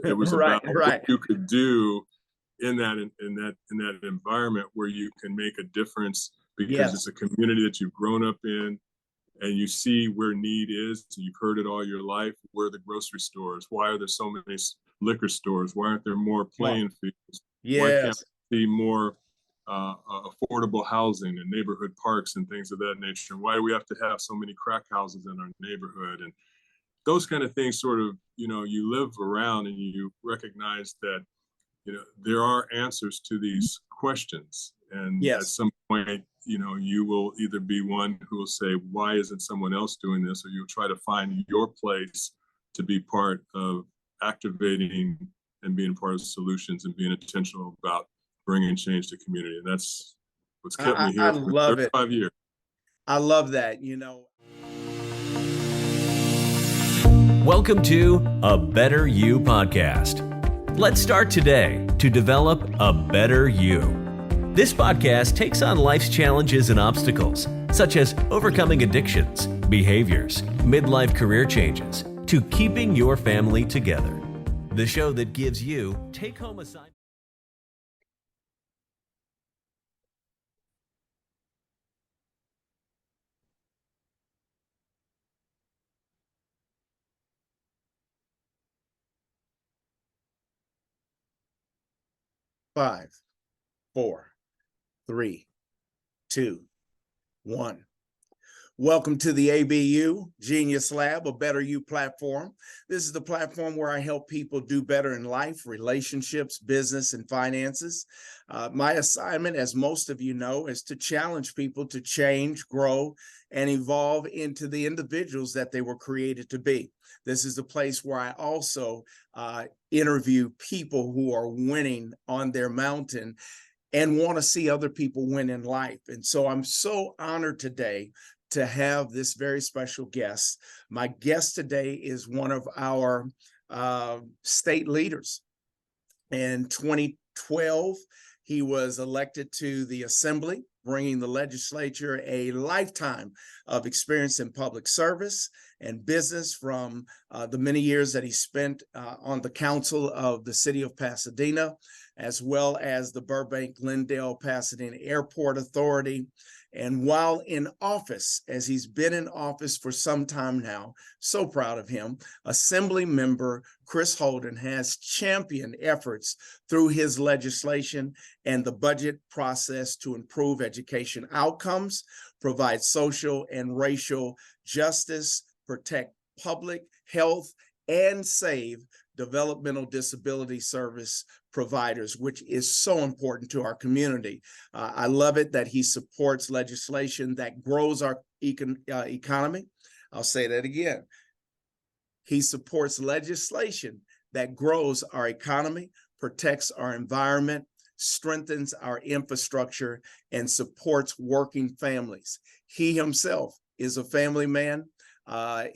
It was Right, about what right. you could do in that environment where you can make a difference because it's Yes. a community that you've grown up in, and you see where need is. You've heard it all your life. Where are the grocery stores? Why are there so many liquor stores? Why aren't there more Come on. playing fields? Why can't Yes. we see more affordable housing and neighborhood parks and things of that nature? Why do we have to have so many crack houses in our neighborhood? And those kind of things sort of, you live around and you recognize that, there are answers to these questions. And at Yes. some point, you will either be one who will say, why isn't someone else doing this? Or you'll try to find your place to be part of activating and being part of solutions and being intentional about bringing change to community. And that's what's kept I, me I here for love it. 35 years. I love that. Welcome to A Better You podcast. Let's start today to develop a better you. This podcast takes on life's challenges and obstacles, such as overcoming addictions, behaviors, midlife career changes, to keeping your family together. The show that gives you take-home assignments. Five, four, three, two, one. Welcome to the ABU Genius Lab, a Better You platform. This is the platform where I help people do better in life, relationships, business, and finances. My assignment, as most of you know, is to challenge people to change, grow, and evolve into the individuals that they were created to be. This is the place where I also interview people who are winning on their mountain and want to see other people win in life. And so I'm so honored today to have this very special guest. My guest today is one of our state leaders. In 2012, he was elected to the Assembly, bringing the legislature a lifetime of experience in public service and business from the many years that he spent on the council of the city of Pasadena, as well as the Burbank-Glendale-Pasadena Airport Authority. And while in office, as he's been in office for some time now, so proud of him, Assemblymember Chris Holden has championed efforts through his legislation and the budget process to improve education outcomes, provide social and racial justice, protect public health, and save developmental disability service providers, which is so important to our community. I love it that he supports legislation that grows our economy. I'll say that again. He supports legislation that grows our economy, protects our environment, strengthens our infrastructure, and supports working families. He himself is a family man.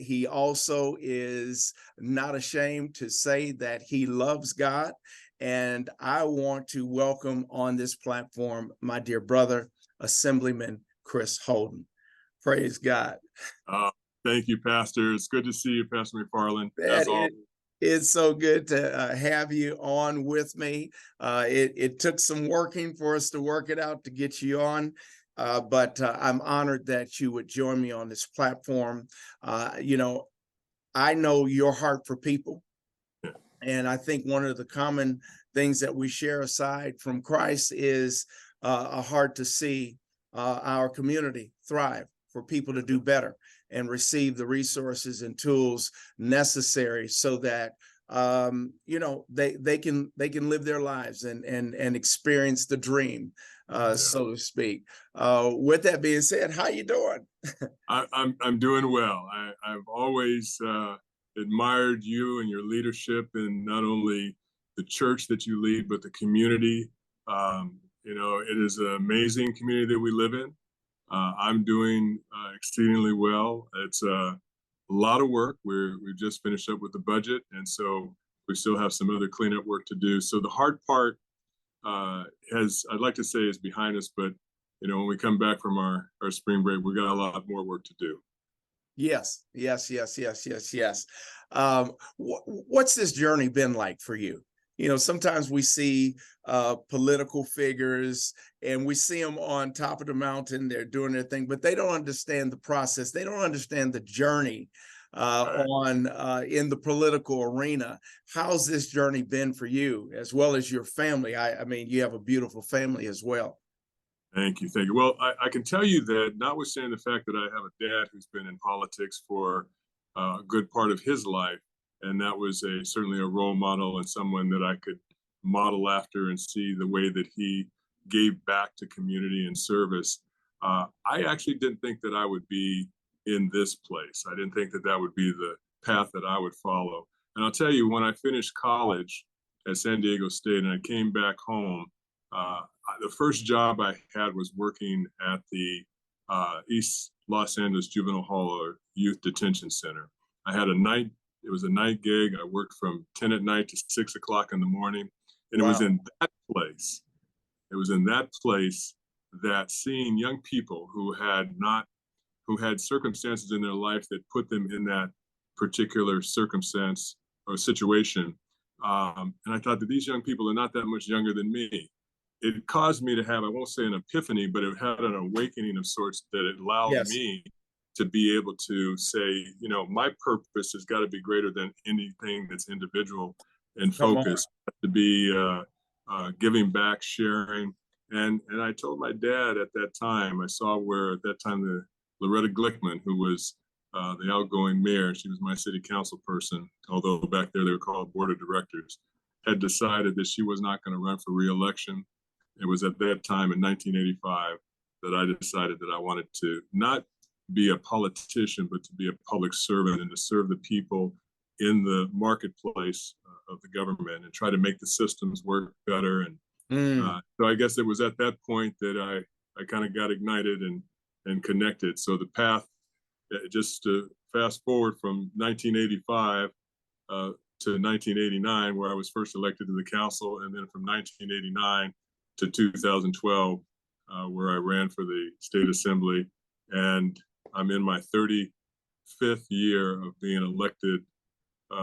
He also is not ashamed to say that he loves God. And I want to welcome on this platform my dear brother, Assemblyman Chris Holden. Praise God. Thank you, Pastor. It's good to see you, Pastor McFarland. As always. It's so good to have you on with me. It took some working for us to work it out to get you on. But I'm honored that you would join me on this platform. I know your heart for people. And I think one of the common things that we share aside from Christ is a heart to see our community thrive, for people to do better and receive the resources and tools necessary so that they can live their lives and experience the dream, so to speak. With that being said, how you doing? I'm doing well. I've always admired you and your leadership in not only the church that you lead, but the community. It is an amazing community that we live in. I'm doing exceedingly well. It's a lot of work. We've just finished up with the budget, and so we still have some other cleanup work to do. So the hard part I'd like to say is behind us, but when we come back from our spring break, we got a lot more work to do. Yes, yes, yes, yes, yes, yes. What's this journey been like for you? You know, sometimes we see political figures and we see them on top of the mountain, they're doing their thing, but they don't understand the process. They don't understand the journey Right. in the political arena. How's this journey been for you as well as your family? I mean, you have a beautiful family as well. Thank you. Thank you. Well, I can tell you that notwithstanding the fact that I have a dad who's been in politics for a good part of his life, and that was certainly a role model and someone that I could model after and see the way that he gave back to community and service. I actually didn't think that I would be in this place. I didn't think that that would be the path that I would follow. And I'll tell you, when I finished college at San Diego State and I came back home, uh, the first job I had was working at the East Los Angeles Juvenile Hall or Youth Detention Center. I had it was a night gig. I worked from 10 at night to 6 o'clock in the morning. And Wow. It was in that place that seeing young people who had circumstances in their life that put them in that particular circumstance or situation. And I thought that these young people are not that much younger than me. It caused me to have, I won't say an epiphany, but it had an awakening of sorts that it allowed Yes. me to be able to say, you know, my purpose has got to be greater than anything that's individual and Come on. focused, to be giving back, sharing. And I told my dad at that time, I saw where at that time the Loretta Glickman, who was the outgoing mayor, she was my city council person, although back there they were called board of directors, had decided that she was not going to run for reelection. It was at that time in 1985 that I decided that I wanted to not be a politician, but to be a public servant and to serve the people in the marketplace of the government and try to make the systems work better. And so I guess it was at that point that I kind of got ignited and connected. So the path, just to fast forward from 1985 to 1989, where I was first elected to the council, and then from 1989 to 2012, where I ran for the state assembly. And I'm in my 35th year of being elected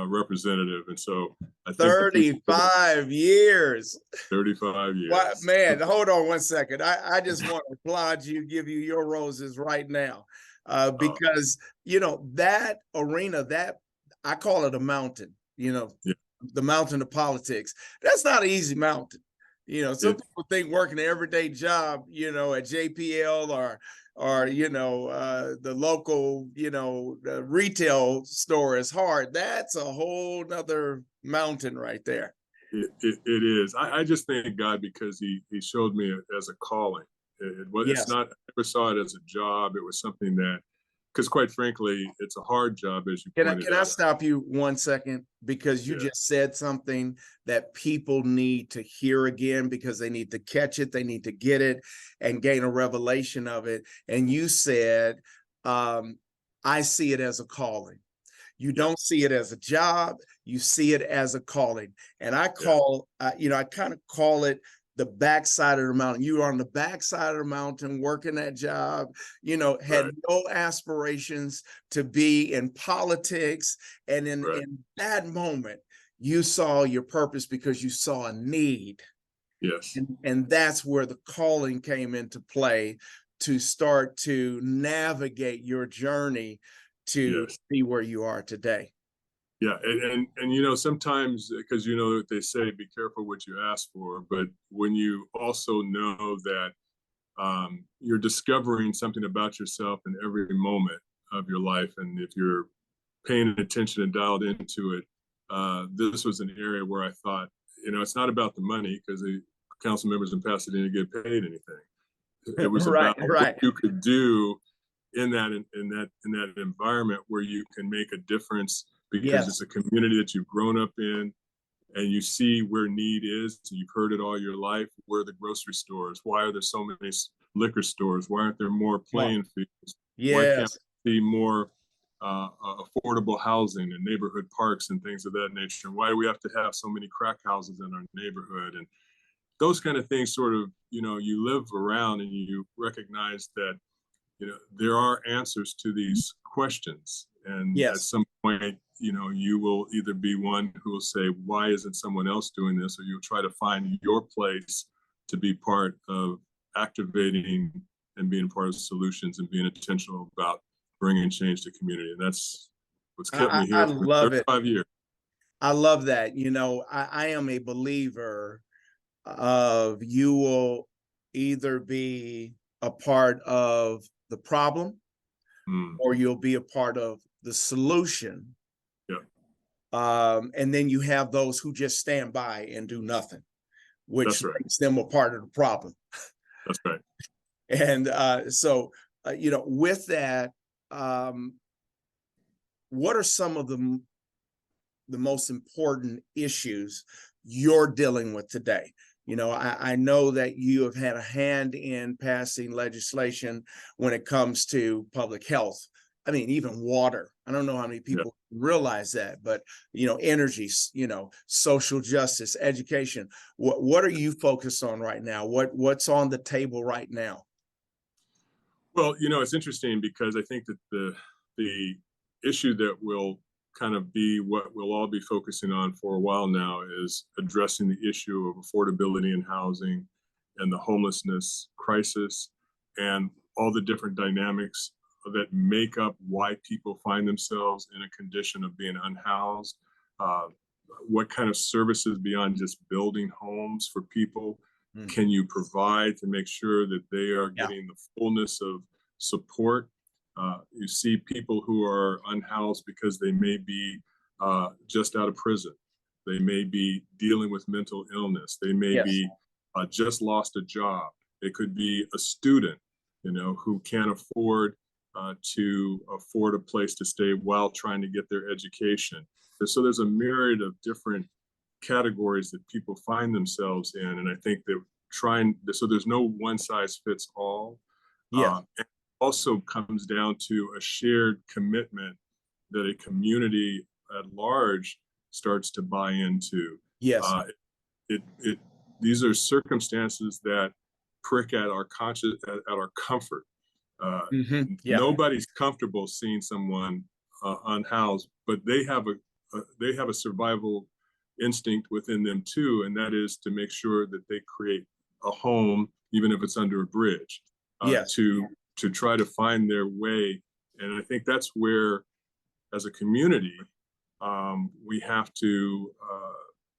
representative. And so I think 35 years. 35 years. What, man, hold on one second. I just want to applaud you, give you your roses right now. Because, you know, that arena, that I call it a mountain, you know, yeah. The mountain of politics. That's not an easy mountain. You know, some people think working an everyday job, you know, at JPL or you know, the local, you know, retail store is hard. That's a whole nother mountain right there. It is. I just thank God because he showed me it as a calling. It's not, I never saw it as a job. It was something that, because quite frankly, it's a hard job, as you pointed out. Can I stop you 1 second? Because you just said something that people need to hear again, because they need to catch it, they need to get it and gain a revelation of it. And you said, I see it as a calling. You don't see it as a job, you see it as a calling. And I call, you know, I kind of call it the backside of the mountain. You were on the backside of the mountain working that job, you know, had no aspirations to be in politics. And in that moment, you saw your purpose because you saw a need. Yes. And that's where the calling came into play to start to navigate your journey to be where you are today. Yeah, and you know, sometimes, because you know what they say, be careful what you ask for, but when you also know that you're discovering something about yourself in every moment of your life, and if you're paying attention and dialed into it, this was an area where I thought, you know, it's not about the money, because the council members in Pasadena get paid anything. It was about what you could do in that environment where you can make a difference, because it's a community that you've grown up in and you see where need is. You've heard it all your life. Where are the grocery stores? Why are there so many liquor stores? Why aren't there more playing fields? Why can't we see more affordable housing and neighborhood parks and things of that nature? And why do we have to have so many crack houses in our neighborhood? And those kind of things, sort of, you know, you live around and you recognize that there are answers to these questions. And at Yes. some point, you will either be one who will say, why isn't someone else doing this? Or you'll try to find your place to be part of activating and being part of solutions and being intentional about bringing change to community. And that's what's kept me I here for love it. 35 years. I love that. I am a believer of you will either be a part of the problem or you'll be a part of the solution. Yeah. And then you have those who just stand by and do nothing, which That's right. makes them a part of the problem. That's right. And so, with that, what are some of the most important issues you're dealing with today? I know that you have had a hand in passing legislation when it comes to public health. I mean, even water. I don't know how many people realize that, but energy, social justice, education. What are you focused on right now? What's on the table right now? Well, it's interesting because I think that the issue that will kind of be what we'll all be focusing on for a while now is addressing the issue of affordability in housing and the homelessness crisis and all the different dynamics that make up why people find themselves in a condition of being unhoused. What kind of services beyond just building homes for people can you provide to make sure that they are getting the fullness of support? You see people who are unhoused because they may be just out of prison. They may be dealing with mental illness. They may be just lost a job. It could be a student, who can't afford to afford a place to stay while trying to get their education. And so there's a myriad of different categories that people find themselves in. And I think that so there's no one size fits all. And also comes down to a shared commitment that a community at large starts to buy into. These are circumstances that prick at our conscience, at our comfort. Nobody's comfortable seeing someone unhoused, but they have a survival instinct within them too, and that is to make sure that they create a home, even if it's under a bridge, to try to find their way. And I think that's where, as a community, we have to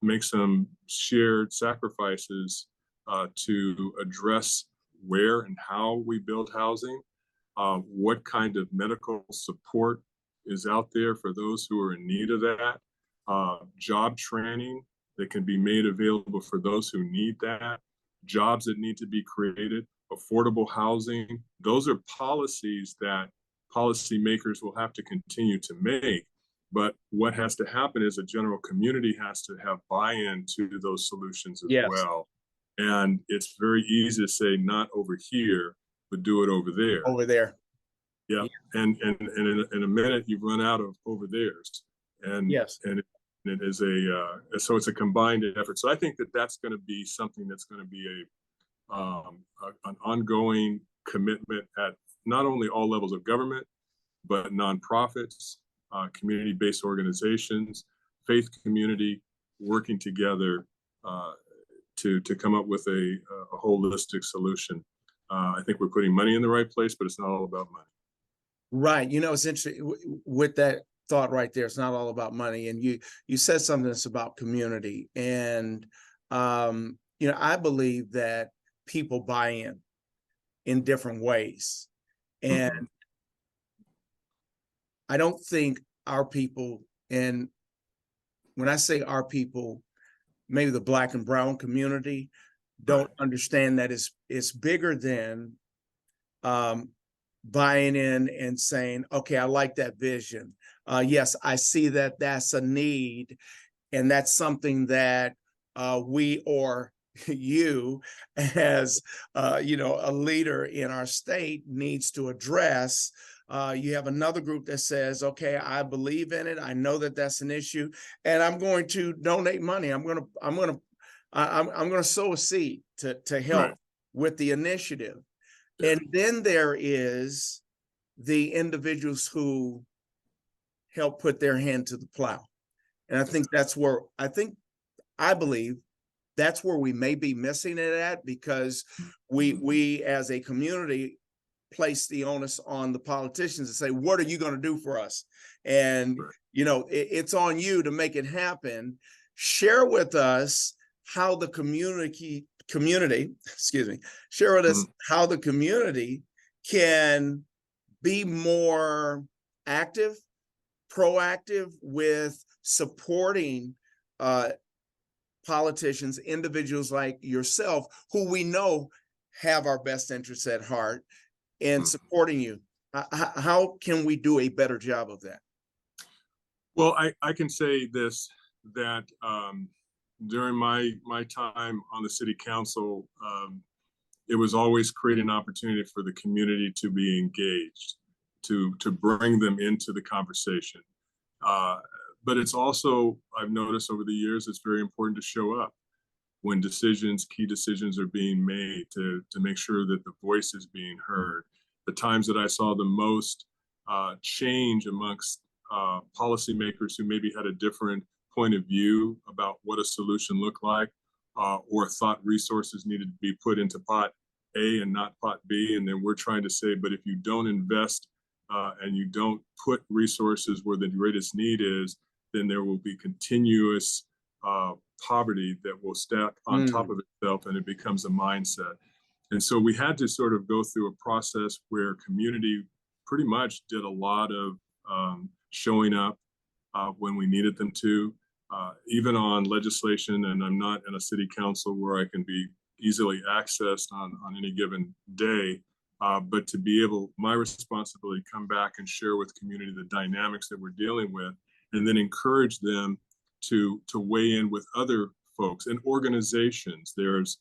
make some shared sacrifices to address where and how we build housing, what kind of medical support is out there for those who are in need of that, job training that can be made available for those who need that, jobs that need to be created, affordable housing. Those are policies that policymakers will have to continue to make. But what has to happen is a general community has to have buy-in to those solutions as well. And it's very easy to say, not over here, but do it over there. Over there. Yeah. And in a minute, you've run out of over theirs. And it is so it's a combined effort. So I think that that's going to be something that's going to be an ongoing commitment at not only all levels of government, but nonprofits, community-based organizations, faith community, working together to come up with a holistic solution. I think we're putting money in the right place, but it's not all about money. Right. It's interesting with that thought right there. It's not all about money. And you said something that's about community. And, I believe that people buy in different ways. And I don't think our people, and when I say our people, maybe the Black and brown community, don't understand that it's bigger than buying in and saying, okay, I like that vision. Yes, I see that that's a need, and that's something that we or you as a leader in our state needs to address. You have another group that says, okay, I believe in it. I know that that's an issue, and I'm going to donate money. I'm going to sow a seed to help with the initiative. And then there is the individuals who help put their hand to the plow. And I think that's where I believe that's where we may be missing it at, because we as a community place the onus on the politicians to say, what are you going to do for us? And, you know, it's on you to make it happen. Share with us how the community, share with us how the community can be more active, proactive with supporting politicians, individuals like yourself, who we know have our best interests at heart, and supporting you. How can we do a better job of that? Well, I can say this, that during my time on the city council, it was always creating an opportunity for the community to be engaged, to bring them into the conversation. But it's also, I've noticed over the years, it's very important to show up when key decisions are being made, to make sure that the voice is being heard. The times that I saw the most change amongst policymakers who maybe had a different point of view about what a solution looked like, or thought resources needed to be put into pot A and not pot B. And then we're trying to say, but if you don't invest and you don't put resources where the greatest need is, then there will be continuous poverty that will stack on top of itself, and it becomes a mindset. And so we had to sort of go through a process where community pretty much did a lot of showing up when we needed them to, even on legislation. And I'm not in a city council where I can be easily accessed on any given day, but to be able, my responsibility, to come back and share with community the dynamics that we're dealing with, and then encourage them to weigh in with other folks and organizations. There's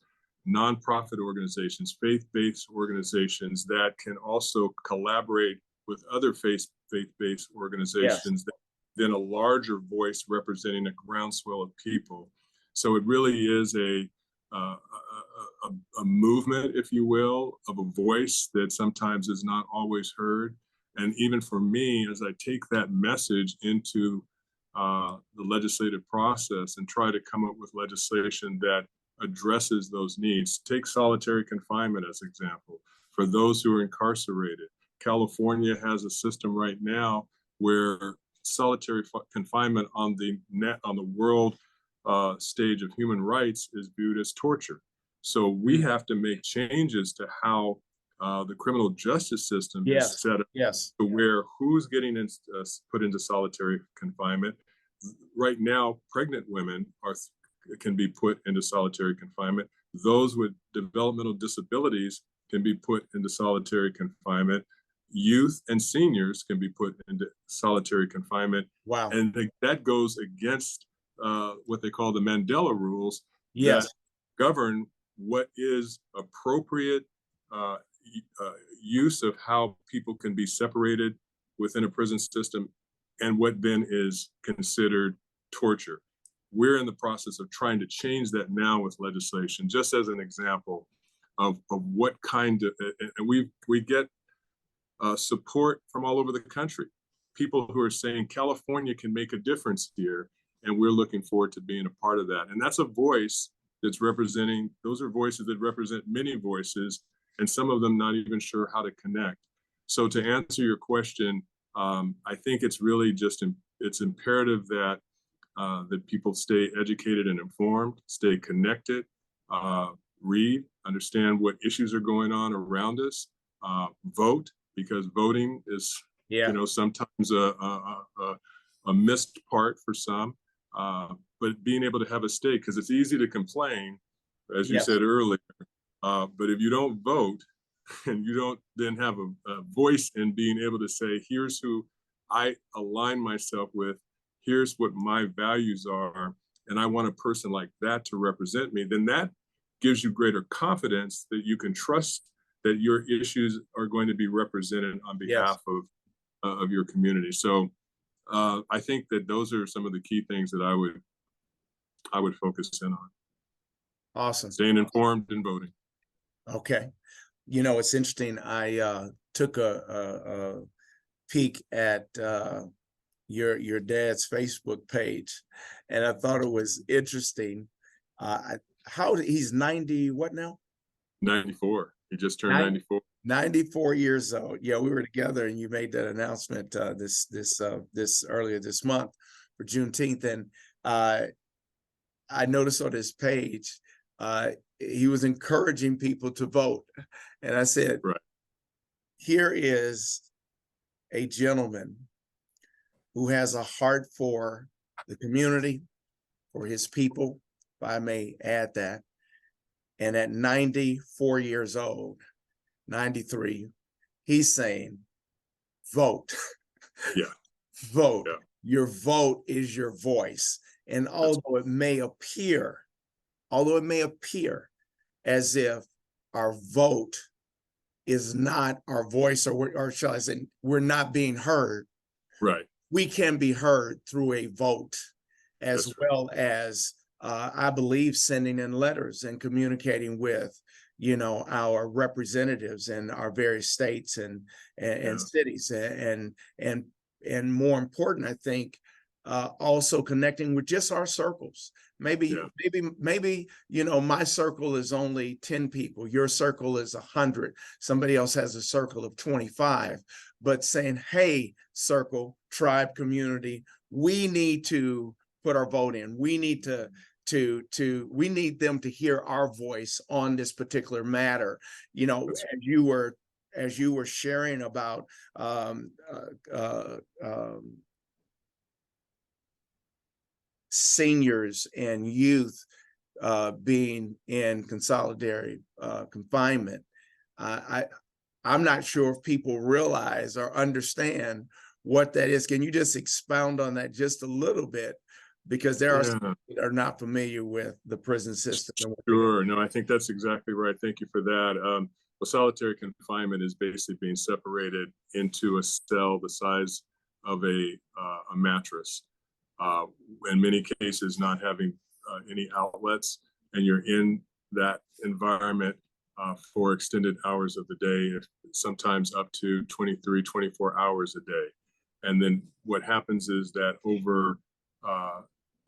nonprofit organizations, faith-based organizations that can also collaborate with other faith-based organizations, that then a larger voice representing a groundswell of people. So it really is a movement, if you will, of a voice that sometimes is not always heard. And even for me, as I take that message into the legislative process and try to come up with legislation that addresses those needs. Take solitary confinement as an example. For those who are incarcerated, California has a system right now where solitary confinement on the world stage of human rights is viewed as torture. So we have to make changes to how the criminal justice system is set up, to where who's getting put into solitary confinement. Right now, pregnant women can be put into solitary confinement. Those with developmental disabilities can be put into solitary confinement. Youth and seniors can be put into solitary confinement. Wow. And that goes against what they call the Mandela rules that govern what is appropriate use of how people can be separated within a prison system, and what then is considered torture. We're in the process of trying to change that now with legislation, just as an example of what kind of, and we get support from all over the country. People who are saying California can make a difference here, and we're looking forward to being a part of that. And that's a voice that's representing, those are voices that represent many voices, and some of them not even sure how to connect. So to answer your question, I think it's really just, it's imperative that that people stay educated and informed, stay connected, read, understand what issues are going on around us, vote, because voting is, you know, sometimes a missed part for some, but being able to have a stake, because it's easy to complain, as you said earlier, but if you don't vote and you don't then have a voice in being able to say, here's who I align myself with, here's what my values are, and I want a person like that to represent me, then that gives you greater confidence that you can trust that your issues are going to be represented on behalf of your community. So I think that those are some of the key things that I would focus in on. Awesome. Staying informed and voting. Okay. It's interesting. I took a peek at your dad's Facebook page, and I thought it was interesting. He's 90, what now? 94. He just turned 94. 94 years old. Yeah, we were together, and you made that announcement this earlier this month for Juneteenth, and I noticed on his page he was encouraging people to vote, and I said, right. Here is a gentleman who has a heart for the community, for his people, if I may add that. And at 94 years old, 93, he's saying, vote. Yeah. Vote. Yeah. Your vote is your voice. And although it may appear as if our vote is not our voice, or shall I say, we're not being heard. Right. We can be heard through a vote, as That's well as I believe sending in letters and communicating with, our representatives in our various states and cities, and more important, I think, also connecting with just our circles. Maybe, my circle is only 10 people. Your circle is 100. Somebody else has a circle of 25. But saying, hey, circle, tribe, community, we need to put our vote in. We need we need them to hear our voice on this particular matter. As you were sharing about seniors and youth being in consolidated confinement, I'm not sure if people realize or understand what that is. Can you just expound on that just a little bit? Because there are some that are not familiar with the prison system. Sure. No, I think that's exactly right. Thank you for that. Well, solitary confinement is basically being separated into a cell the size of a mattress. In many cases, not having any outlets, and you're in that environment for extended hours of the day, sometimes up to 23, 24 hours a day. And then what happens is that over,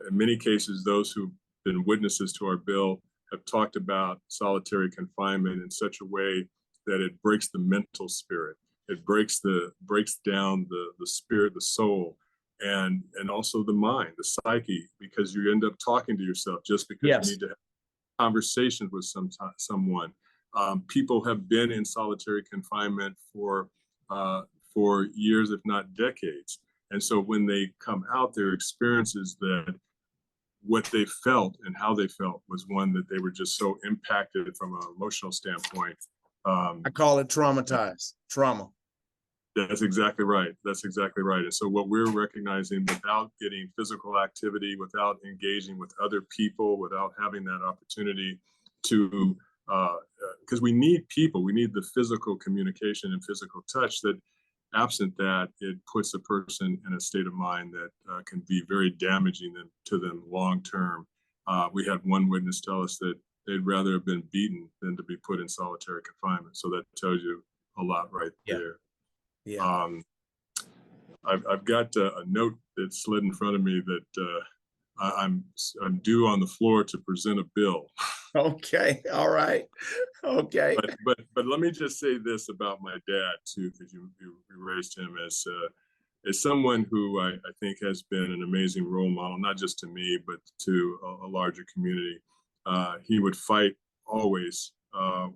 in many cases, those who've been witnesses to our bill have talked about solitary confinement in such a way that it breaks the mental spirit. It breaks down the spirit, the soul, and also the mind, the psyche, because you end up talking to yourself just because you need to have conversations with someone. People have been in solitary confinement for years, if not decades. And so when they come out, their experiences that what they felt and how they felt was one that they were just so impacted from an emotional standpoint. I call it traumatized, trauma. That's exactly right. That's exactly right. And so what we're recognizing, without getting physical activity, without engaging with other people, without having that opportunity to, because we need people, we need the physical communication and physical touch, that absent that, it puts a person in a state of mind that can be very damaging to them long term. We had one witness tell us that they'd rather have been beaten than to be put in solitary confinement. So that tells you a lot right there. Yeah. I've got a note that slid in front of me that I'm due on the floor to present a bill. Okay. All right. Okay. But let me just say this about my dad too, because you raised him as someone who I think has been an amazing role model, not just to me, but to a larger community. He would fight always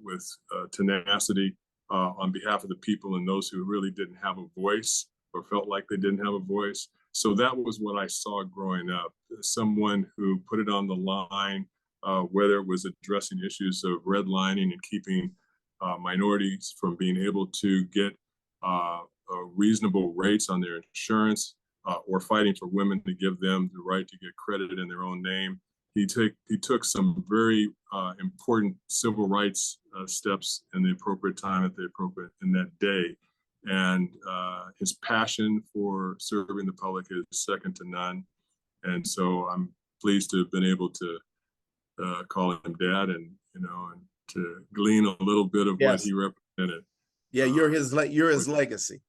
with tenacity on behalf of the people and those who really didn't have a voice or felt like they didn't have a voice. So that was what I saw growing up, someone who put it on the line, whether it was addressing issues of redlining and keeping minorities from being able to get reasonable rates on their insurance, or fighting for women to give them the right to get credit in their own name. He took some very important civil rights steps in the appropriate time at the appropriate in that day. And his passion for serving the public is second to none. And so I'm pleased to have been able to call him dad, and glean a little bit of what Yes. he represented. Yeah, you're his legacy.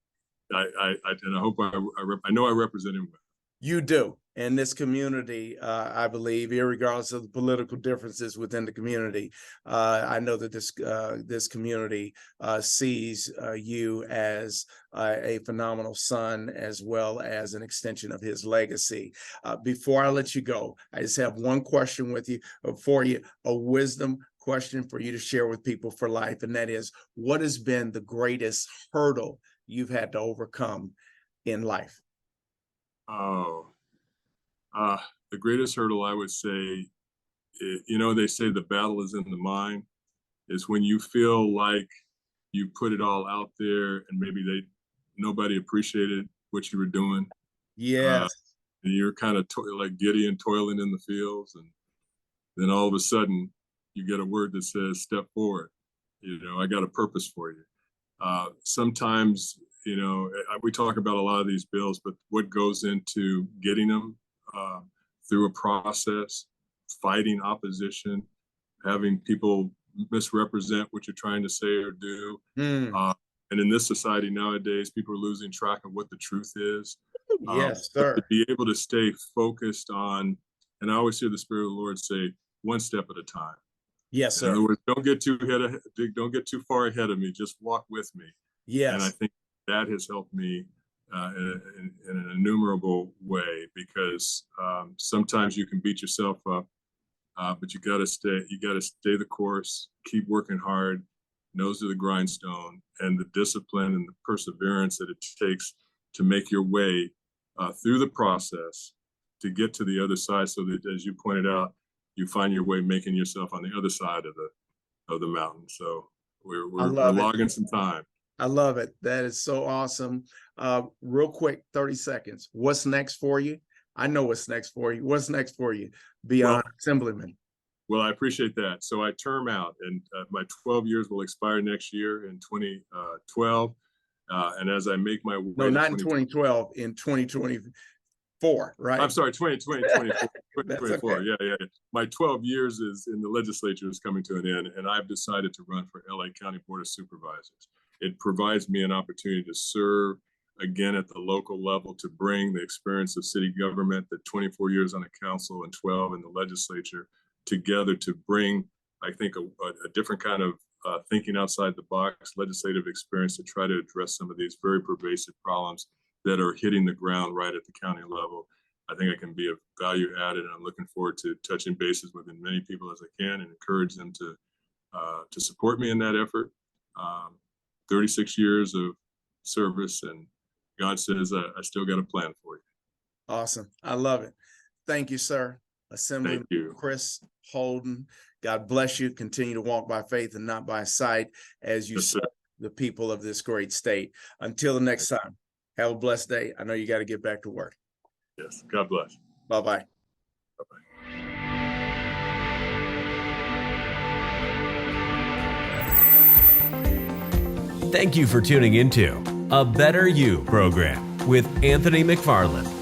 And I hope I know I represent him well. You do. And this community, I believe, irregardless of the political differences within the community, I know that this community sees you as a phenomenal son, as well as an extension of his legacy. Before I let you go, I just have one question for you, a wisdom question for you to share with people for life. And that is, what has been the greatest hurdle you've had to overcome in life? The greatest hurdle, I would say, they say the battle is in the mind, is when you feel like you put it all out there and maybe nobody appreciated what you were doing. Yes. And you're kind of like Gideon toiling in the fields, and then all of a sudden you get a word that says, step forward. I got a purpose for you. Sometimes, we talk about a lot of these bills, but what goes into getting them through a process, fighting opposition, having people misrepresent what you're trying to say or do. And in this society nowadays, people are losing track of what the truth is. Yes, sir. To be able to stay focused on, and I always hear the Spirit of the Lord say, one step at a time. Yes, sir. In other words, don't get too far ahead of me. Just walk with me. Yes. And I think that has helped me in an innumerable way, because sometimes you can beat yourself up, but you got to stay the course, keep working hard, nose to the grindstone, and the discipline and the perseverance that it takes to make your way through the process to get to the other side, so that, as you pointed out, you find your way making yourself on the other side of the mountain. So we're logging some time. I love it. That is so awesome. Real quick, 30 seconds. What's next for you? I know what's next for you. What's next for you beyond Assemblyman? Well, I appreciate that. So I term out, and my 12 years will expire next year in 2012. And as I make my way— No, not in 2012, in 2024, right? I'm sorry, 2024. Okay. Yeah. My 12 years is in the legislature is coming to an end, and I've decided to run for LA County Board of Supervisors. It provides me an opportunity to serve again at the local level, to bring the experience of city government, the 24 years on the council and 12 in the legislature, together to bring, I think, a different kind of thinking outside the box, legislative experience to try to address some of these very pervasive problems that are hitting the ground right at the county level. I think I can be of value added, and I'm looking forward to touching bases with as many people as I can and encourage them to support me in that effort. 36 years of service, and God says I still got a plan for you. Awesome. I love it. Thank you, sir. Assemblyman Chris Holden. God bless you. Continue to walk by faith and not by sight as you serve the people of this great state. Until the next time, have a blessed day. I know you got to get back to work. Yes. God bless. Bye-bye. Bye-bye. Thank you for tuning into A Better You program with Anthony McFarland.